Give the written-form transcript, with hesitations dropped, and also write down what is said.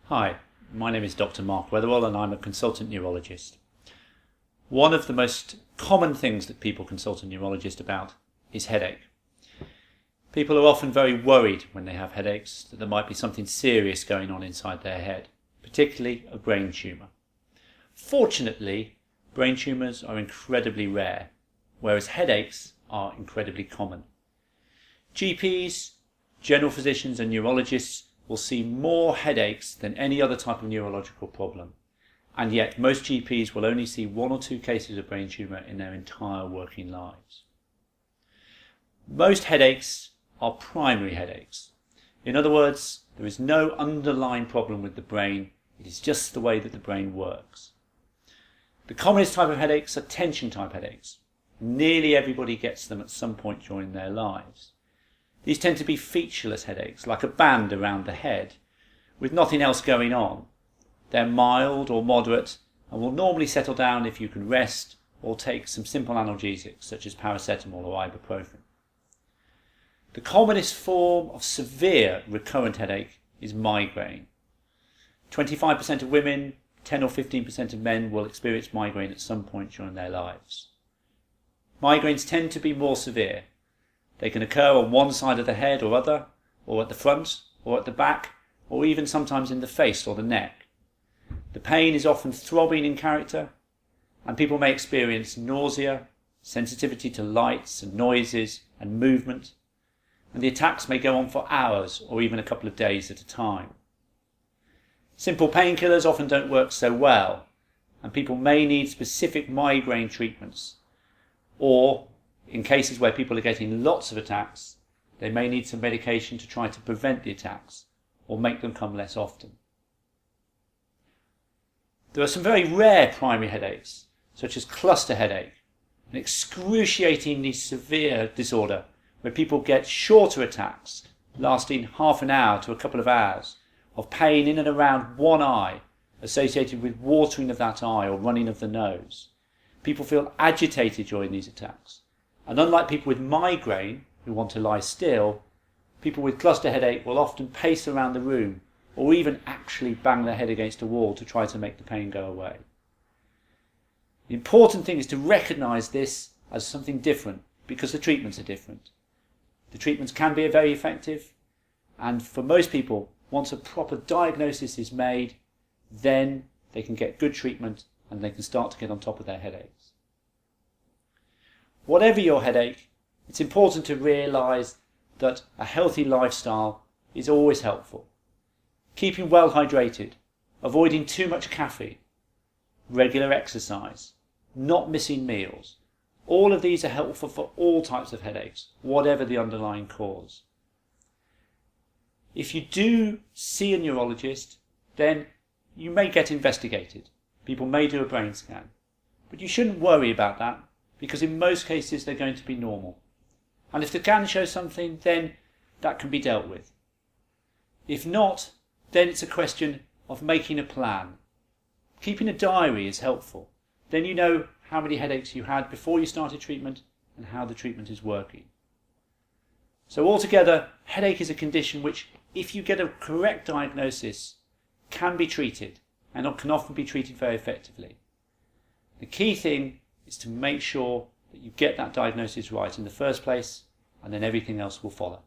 Hi, my name is Dr. Mark Weatherall and I'm a consultant neurologist. One of the most common things that people consult a neurologist about is headache. People are often very worried when they have headaches that there might be something serious going on inside their head, particularly a brain tumour. Fortunately, brain tumours are incredibly rare, whereas headaches are incredibly common. GPs, general physicians and neurologists will see more headaches than any other type of neurological problem, and yet most GPs will only see 1 or 2 cases of brain tumour in their entire working lives. Most headaches are primary headaches. In other words, there is no underlying problem with the brain, it is just the way that the brain works. The commonest type of headaches are tension type headaches. Nearly everybody gets them at some point during their lives. These tend to be featureless headaches, like a band around the head, with nothing else going on. They're mild or moderate and will normally settle down if you can rest or take some simple analgesics such as paracetamol or ibuprofen. The commonest form of severe recurrent headache is migraine. 25% of women, 10 or 15% of men will experience migraine at some point during their lives. Migraines tend to be more severe. They can occur on one side of the head or other, or at the front, or at the back, or even sometimes in the face or the neck. The pain is often throbbing in character, and people may experience nausea, sensitivity to lights and noises and movement, and the attacks may go on for hours or even a couple of days at a time. Simple painkillers often don't work so well, and people may need specific migraine treatments, or in cases where people are getting lots of attacks, they may need some medication to try to prevent the attacks or make them come less often. There are some very rare primary headaches, such as cluster headache, an excruciatingly severe disorder where people get shorter attacks lasting half an hour to a couple of hours of pain in and around one eye associated with watering of that eye or running of the nose. People feel agitated during these attacks. And unlike people with migraine, who want to lie still, people with cluster headache will often pace around the room or even actually bang their head against a wall to try to make the pain go away. The important thing is to recognise this as something different because the treatments are different. The treatments can be very effective, and for most people, once a proper diagnosis is made, then they can get good treatment and they can start to get on top of their headaches. Whatever your headache, it's important to realise that a healthy lifestyle is always helpful. Keeping well hydrated, avoiding too much caffeine, regular exercise, not missing meals. All of these are helpful for all types of headaches, whatever the underlying cause. If you do see a neurologist, then you may get investigated. People may do a brain scan. But you shouldn't worry about that, because in most cases they're going to be normal. And if they can show something, then that can be dealt with. If not, then it's a question of making a plan. Keeping a diary is helpful. Then you know how many headaches you had before you started treatment and how the treatment is working. So altogether, headache is a condition which, if you get a correct diagnosis, can be treated and can often be treated very effectively. The key thing is to make sure that you get that diagnosis right in the first place, and then everything else will follow.